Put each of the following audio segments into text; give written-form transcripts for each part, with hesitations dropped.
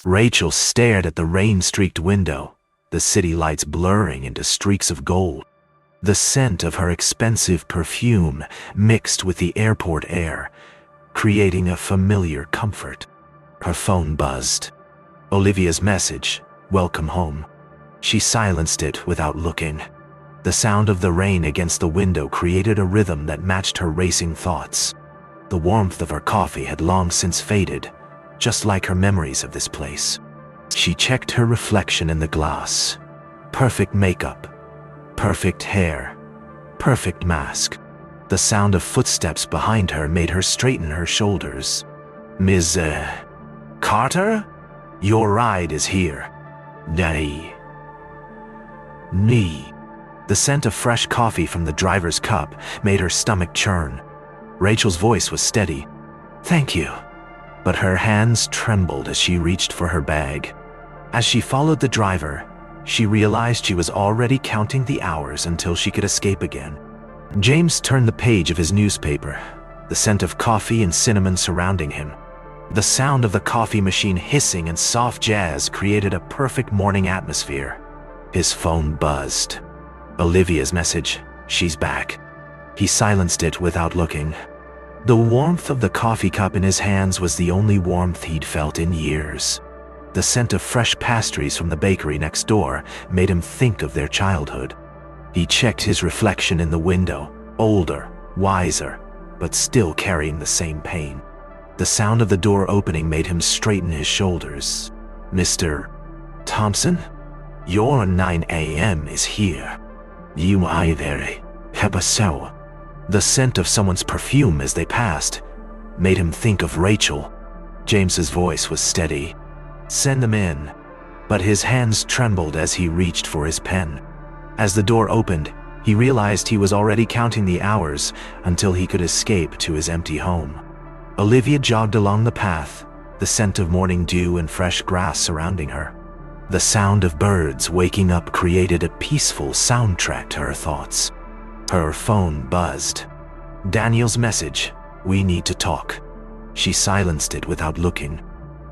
Rachel stared at the rain-streaked window, the city lights blurring into streaks of gold. The scent of her expensive perfume mixed with the airport air, creating a familiar comfort. Her phone buzzed. Olivia's message, "Welcome home." She silenced it without looking. The sound of the rain against the window created a rhythm that matched her racing thoughts. The warmth of her coffee had long since faded, just like her memories of this place. She checked her reflection in the glass. Perfect makeup, perfect hair, perfect mask. The sound of footsteps behind her made her straighten her shoulders. "Ms. Carter? Your ride is here." "Daddy." "Nee." The scent of fresh coffee from the driver's cup made her stomach churn. Rachel's voice was steady. "Thank you." But her hands trembled as she reached for her bag. As she followed the driver, she realized she was already counting the hours until she could escape again. James turned the page of his newspaper, the scent of coffee and cinnamon surrounding him. The sound of the coffee machine hissing and soft jazz created a perfect morning atmosphere. His phone buzzed. Olivia's message, "She's back." He silenced it without looking. The warmth of the coffee cup in his hands was the only warmth he'd felt in years. The scent of fresh pastries from the bakery next door made him think of their childhood. He checked his reflection in the window, older, wiser, but still carrying the same pain. The sound of the door opening made him straighten his shoulders. "Mr. Thompson? Your 9 a.m. is here. You either have a soul." The scent of someone's perfume as they passed made him think of Rachel. James's voice was steady. "Send them in." But his hands trembled as he reached for his pen. As the door opened, he realized he was already counting the hours until he could escape to his empty home. Olivia jogged along the path, the scent of morning dew and fresh grass surrounding her. The sound of birds waking up created a peaceful soundtrack to her thoughts. Her phone buzzed. Daniel's message, "We need to talk." She silenced it without looking.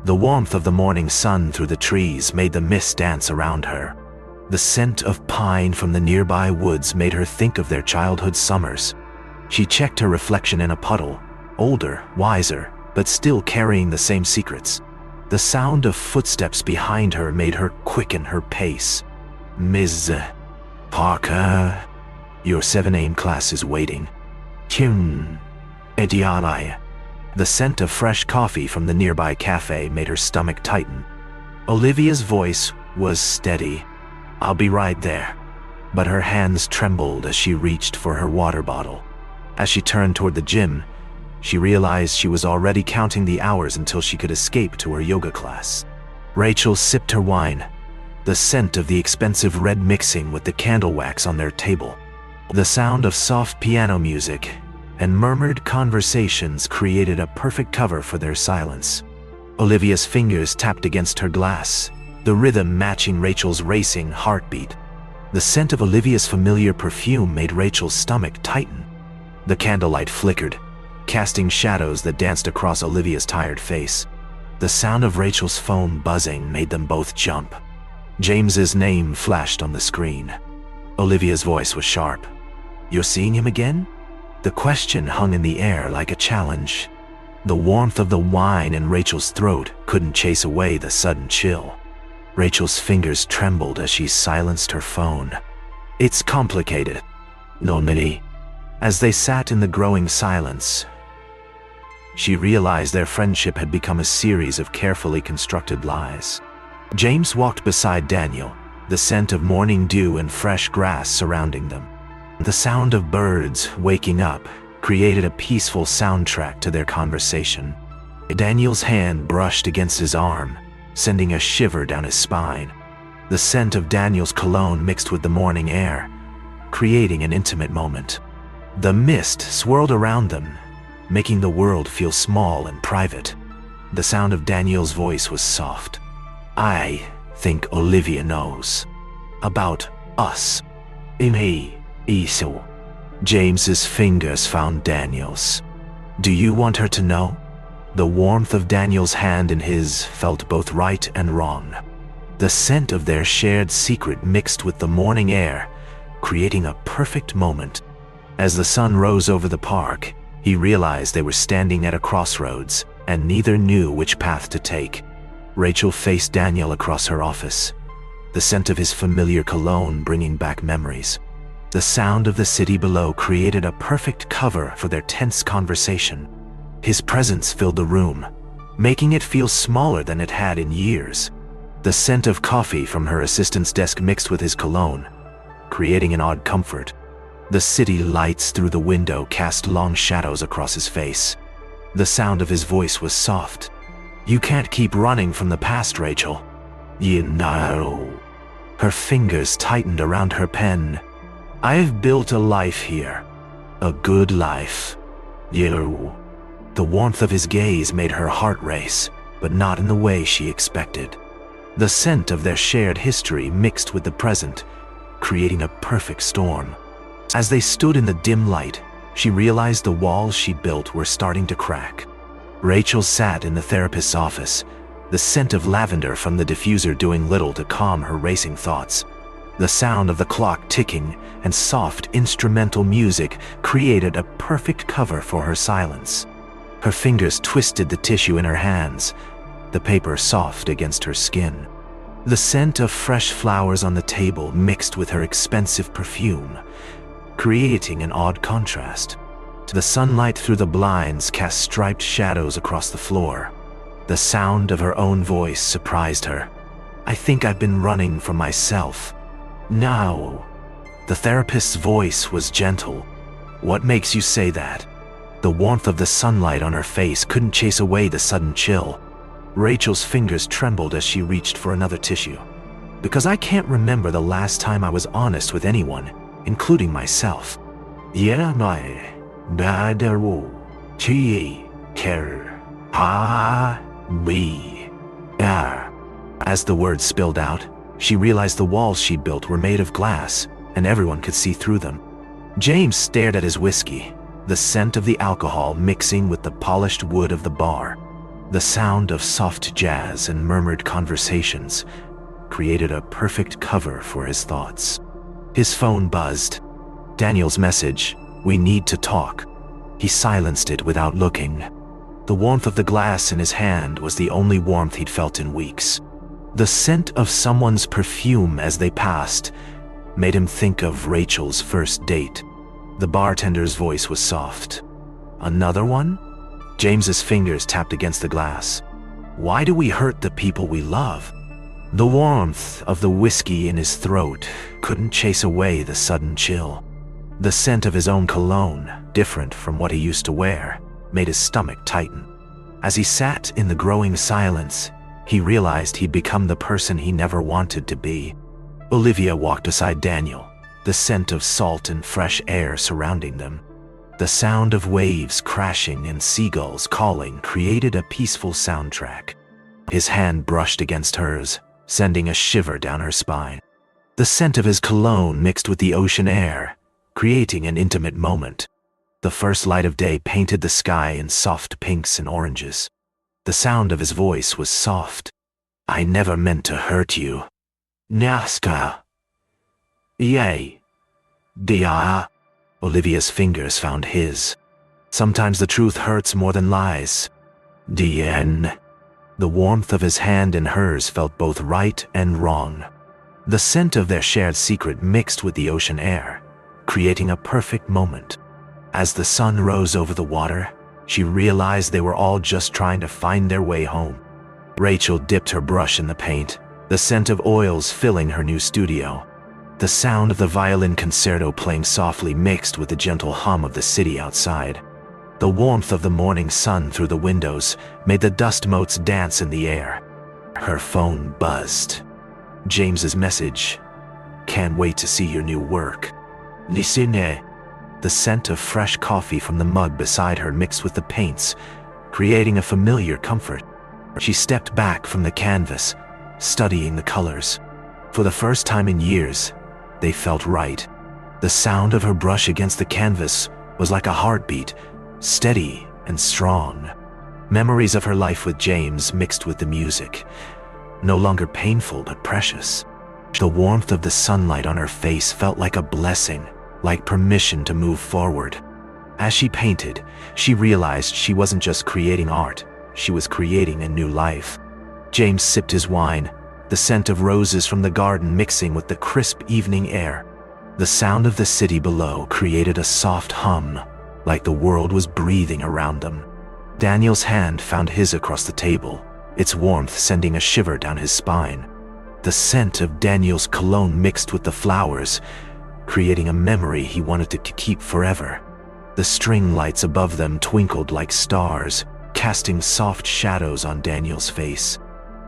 The warmth of the morning sun through the trees made the mist dance around her. The scent of pine from the nearby woods made her think of their childhood summers. She checked her reflection in a puddle, older, wiser, but still carrying the same secrets. The sound of footsteps behind her made her quicken her pace. "Ms. Parker, your 7 a.m. class is waiting." "Tune. Edialai." The scent of fresh coffee from the nearby cafe made her stomach tighten. Olivia's voice was steady. "I'll be right there." But her hands trembled as she reached for her water bottle. As she turned toward the gym, she realized she was already counting the hours until she could escape to her yoga class. Rachel sipped her wine, the scent of the expensive red mixing with the candle wax on their table. The sound of soft piano music and murmured conversations created a perfect cover for their silence. Olivia's fingers tapped against her glass, the rhythm matching Rachel's racing heartbeat. The scent of Olivia's familiar perfume made Rachel's stomach tighten. The candlelight flickered, casting shadows that danced across Olivia's tired face. The sound of Rachel's phone buzzing made them both jump. James's name flashed on the screen. Olivia's voice was sharp. "You're seeing him again?" The question hung in the air like a challenge. The warmth of the wine in Rachel's throat couldn't chase away the sudden chill. Rachel's fingers trembled as she silenced her phone. "It's complicated." "Normally." As they sat in the growing silence, she realized their friendship had become a series of carefully constructed lies. James walked beside Daniel, the scent of morning dew and fresh grass surrounding them. The sound of birds waking up created a peaceful soundtrack to their conversation. Daniel's hand brushed against his arm, sending a shiver down his spine. The scent of Daniel's cologne mixed with the morning air, creating an intimate moment. The mist swirled around them, making the world feel small and private. The sound of Daniel's voice was soft. "I think Olivia knows. About us." James's fingers found Daniel's. "Do you want her to know?" The warmth of Daniel's hand in his felt both right and wrong. The scent of their shared secret mixed with the morning air, creating a perfect moment. As the sun rose over the park, he realized they were standing at a crossroads, and neither knew which path to take. Rachel faced Daniel across her office, the scent of his familiar cologne bringing back memories. The sound of the city below created a perfect cover for their tense conversation. His presence filled the room, making it feel smaller than it had in years. The scent of coffee from her assistant's desk mixed with his cologne, creating an odd comfort. The city lights through the window cast long shadows across his face. The sound of his voice was soft. "You can't keep running from the past, Rachel. You know." Her fingers tightened around her pen. "I've built a life here. A good life. You." The warmth of his gaze made her heart race, but not in the way she expected. The scent of their shared history mixed with the present, creating a perfect storm. As they stood in the dim light, she realized the walls she built were starting to crack. Rachel sat in the therapist's office, the scent of lavender from the diffuser doing little to calm her racing thoughts. The sound of the clock ticking and soft instrumental music created a perfect cover for her silence. Her fingers twisted the tissue in her hands, the paper soft against her skin. The scent of fresh flowers on the table mixed with her expensive perfume, creating an odd contrast. The sunlight through the blinds cast striped shadows across the floor. The sound of her own voice surprised her. "I think I've been running from myself." "No." The therapist's voice was gentle. "What makes you say that?" The warmth of the sunlight on her face couldn't chase away the sudden chill. Rachel's fingers trembled as she reached for another tissue. "Because I can't remember the last time I was honest with anyone, including myself." "Yeah, my badaru chi ker ha be ar." As the words spilled out, she realized the walls she built were made of glass, and everyone could see through them. James stared at his whiskey, the scent of the alcohol mixing with the polished wood of the bar. The sound of soft jazz and murmured conversations created a perfect cover for his thoughts. His phone buzzed. Daniel's message, "We need to talk." He silenced it without looking. The warmth of the glass in his hand was the only warmth he'd felt in weeks. The scent of someone's perfume as they passed made him think of Rachel's first date. The bartender's voice was soft. "Another one?" James's fingers tapped against the glass. "Why do we hurt the people we love?" The warmth of the whiskey in his throat couldn't chase away the sudden chill. The scent of his own cologne, different from what he used to wear, made his stomach tighten. As he sat in the growing silence, he realized he'd become the person he never wanted to be. Olivia walked beside Daniel, the scent of salt and fresh air surrounding them. The sound of waves crashing and seagulls calling created a peaceful soundtrack. His hand brushed against hers, sending a shiver down her spine. The scent of his cologne mixed with the ocean air, creating an intimate moment. The first light of day painted the sky in soft pinks and oranges. The sound of his voice was soft. "I never meant to hurt you." "Naska." "Yay." "Dia." Olivia's fingers found his. "Sometimes the truth hurts more than lies." "Dien." The warmth of his hand in hers felt both right and wrong. The scent of their shared secret mixed with the ocean air, creating a perfect moment. As the sun rose over the water, she realized they were all just trying to find their way home. Rachel dipped her brush in the paint, the scent of oils filling her new studio. The sound of the violin concerto playing softly mixed with the gentle hum of the city outside. The warmth of the morning sun through the windows made the dust motes dance in the air. Her phone buzzed. James's message, "Can't wait to see your new work." "Nisine." The scent of fresh coffee from the mug beside her mixed with the paints, creating a familiar comfort. She stepped back from the canvas, studying the colors. For the first time in years, they felt right. The sound of her brush against the canvas was like a heartbeat, steady and strong. Memories of her life with James mixed with the music, no longer painful but precious. The warmth of the sunlight on her face felt like a blessing, like permission to move forward. As she painted, she realized she wasn't just creating art, she was creating a new life. James sipped his wine, the scent of roses from the garden mixing with the crisp evening air. The sound of the city below created a soft hum, like the world was breathing around them. Daniel's hand found his across the table, its warmth sending a shiver down his spine. The scent of Daniel's cologne mixed with the flowers, creating a memory he wanted to keep forever. The string lights above them twinkled like stars, casting soft shadows on Daniel's face.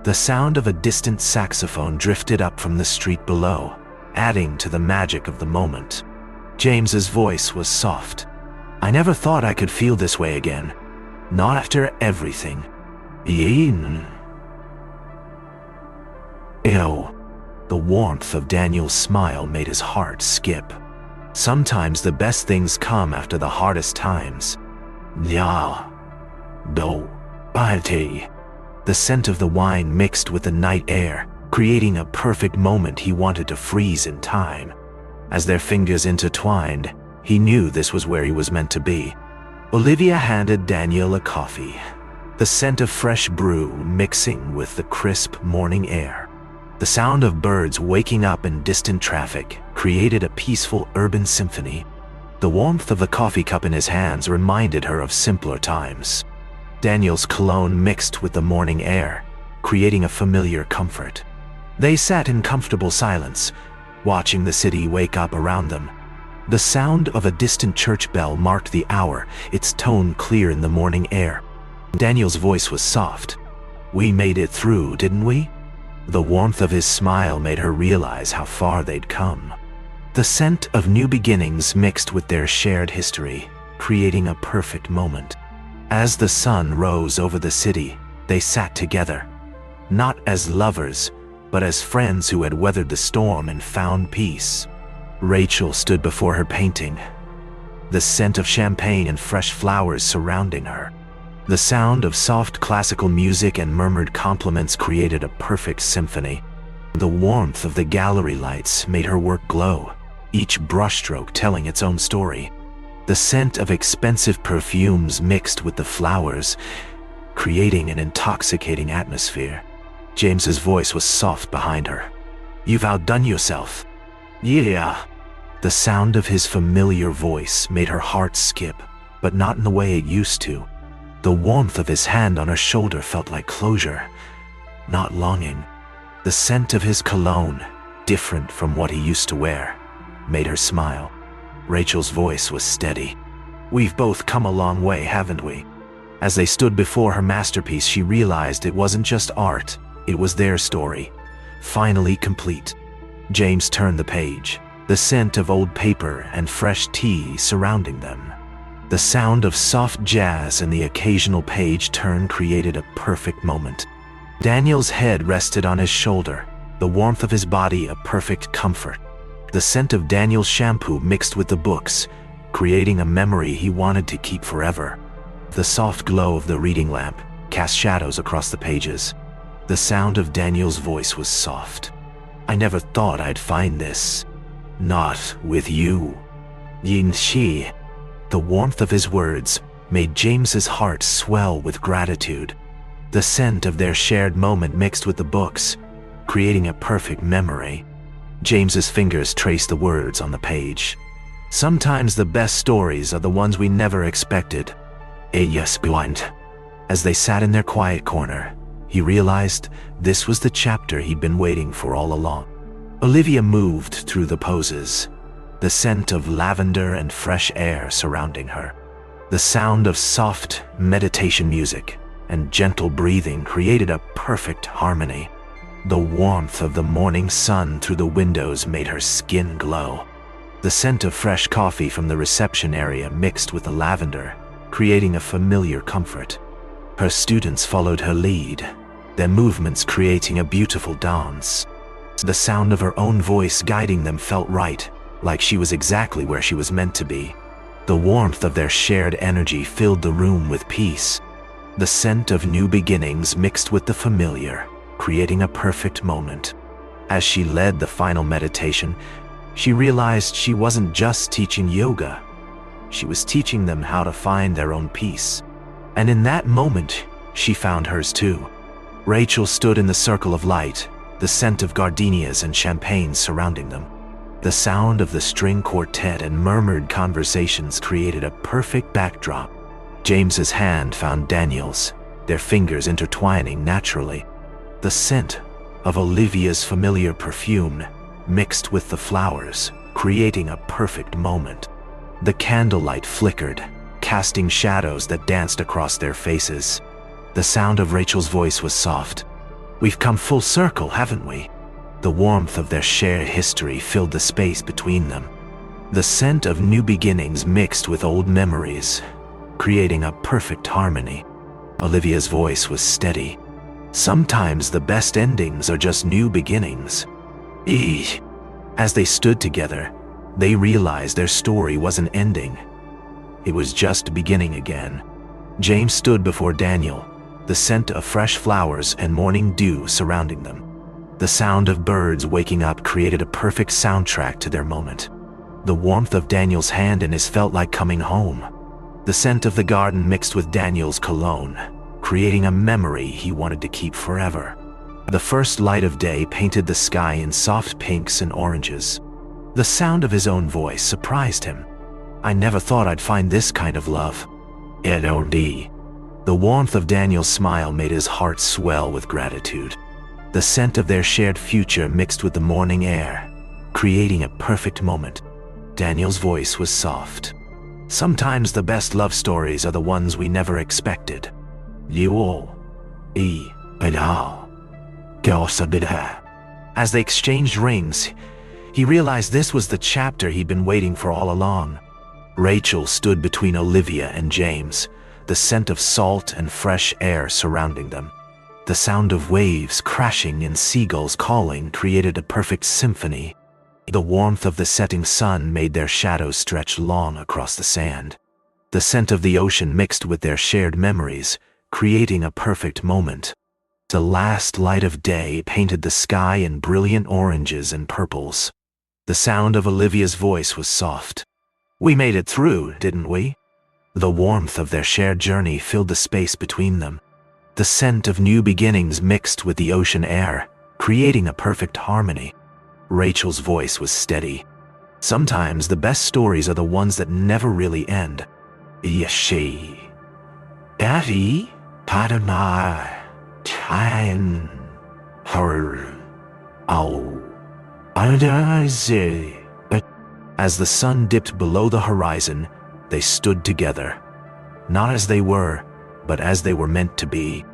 The sound of a distant saxophone drifted up from the street below, adding to the magic of the moment. James's voice was soft. "I never thought I could feel this way again. Not after everything. Ew." The warmth of Daniel's smile made his heart skip. Sometimes the best things come after the hardest times. Yeah. Do. Party. The scent of the wine mixed with the night air, creating a perfect moment he wanted to freeze in time. As their fingers intertwined, he knew this was where he was meant to be. Olivia handed Daniel a coffee, the scent of fresh brew mixing with the crisp morning air. The sound of birds waking up in distant traffic created a peaceful urban symphony. The warmth of the coffee cup in his hands reminded her of simpler times. Daniel's cologne mixed with the morning air, creating a familiar comfort. They sat in comfortable silence, watching the city wake up around them. The sound of a distant church bell marked the hour, its tone clear in the morning air. Daniel's voice was soft. "We made it through, didn't we?" The warmth of his smile made her realize how far they'd come. The scent of new beginnings mixed with their shared history, creating a perfect moment. As the sun rose over the city, they sat together, not as lovers, but as friends who had weathered the storm and found peace. Rachel stood before her painting, the scent of champagne and fresh flowers surrounding her. The sound of soft classical music and murmured compliments created a perfect symphony. The warmth of the gallery lights made her work glow, each brushstroke telling its own story. The scent of expensive perfumes mixed with the flowers, creating an intoxicating atmosphere. James's voice was soft behind her. "You've outdone yourself." "Yeah." The sound of his familiar voice made her heart skip, but not in the way it used to. The warmth of his hand on her shoulder felt like closure, not longing. The scent of his cologne, different from what he used to wear, made her smile. Rachel's voice was steady. "We've both come a long way, haven't we?" As they stood before her masterpiece, she realized it wasn't just art, it was their story, finally complete. James turned the page, the scent of old paper and fresh tea surrounding them. The sound of soft jazz and the occasional page turn created a perfect moment. Daniel's head rested on his shoulder, the warmth of his body a perfect comfort. The scent of Daniel's shampoo mixed with the books, creating a memory he wanted to keep forever. The soft glow of the reading lamp cast shadows across the pages. The sound of Daniel's voice was soft. "I never thought I'd find this. Not with you. Yin Shi." The warmth of his words made James's heart swell with gratitude. The scent of their shared moment mixed with the books, creating a perfect memory. James's fingers traced the words on the page. "Sometimes the best stories are the ones we never expected." Yes, blind. As they sat in their quiet corner, he realized this was the chapter he'd been waiting for all along. Olivia moved through the poses, the scent of lavender and fresh air surrounding her. The sound of soft meditation music and gentle breathing created a perfect harmony. The warmth of the morning sun through the windows made her skin glow. The scent of fresh coffee from the reception area mixed with the lavender, creating a familiar comfort. Her students followed her lead, their movements creating a beautiful dance. The sound of her own voice guiding them felt right, like she was exactly where she was meant to be. The warmth of their shared energy filled the room with peace. The scent of new beginnings mixed with the familiar, creating a perfect moment. As she led the final meditation, she realized she wasn't just teaching yoga. She was teaching them how to find their own peace. And in that moment, she found hers too. Rachel stood in the circle of light, the scent of gardenias and champagne surrounding them. The sound of the string quartet and murmured conversations created a perfect backdrop. James's hand found Daniel's, their fingers intertwining naturally. The scent of Olivia's familiar perfume mixed with the flowers, creating a perfect moment. The candlelight flickered, casting shadows that danced across their faces. The sound of Rachel's voice was soft. "We've come full circle, haven't we?" The warmth of their shared history filled the space between them. The scent of new beginnings mixed with old memories, creating a perfect harmony. Olivia's voice was steady. "Sometimes the best endings are just new beginnings." As they stood together, they realized their story wasn't ending. It was just beginning again. James stood before Daniel, the scent of fresh flowers and morning dew surrounding them. The sound of birds waking up created a perfect soundtrack to their moment. The warmth of Daniel's hand in his felt like coming home. The scent of the garden mixed with Daniel's cologne, creating a memory he wanted to keep forever. The first light of day painted the sky in soft pinks and oranges. The sound of his own voice surprised him. "I never thought I'd find this kind of love." The warmth of Daniel's smile made his heart swell with gratitude. The scent of their shared future mixed with the morning air, creating a perfect moment. Daniel's voice was soft. "Sometimes the best love stories are the ones we never expected." As they exchanged rings, he realized this was the chapter he'd been waiting for all along. Rachel stood between Olivia and James, the scent of salt and fresh air surrounding them. The sound of waves crashing and seagulls calling created a perfect symphony. The warmth of the setting sun made their shadows stretch long across the sand. The scent of the ocean mixed with their shared memories, creating a perfect moment. The last light of day painted the sky in brilliant oranges and purples. The sound of Olivia's voice was soft. "We made it through, didn't we?" The warmth of their shared journey filled the space between them. The scent of new beginnings mixed with the ocean air, creating a perfect harmony. Rachel's voice was steady. "Sometimes the best stories are the ones that never really end." As the sun dipped below the horizon, they stood together. Not as they were, but as they were meant to be.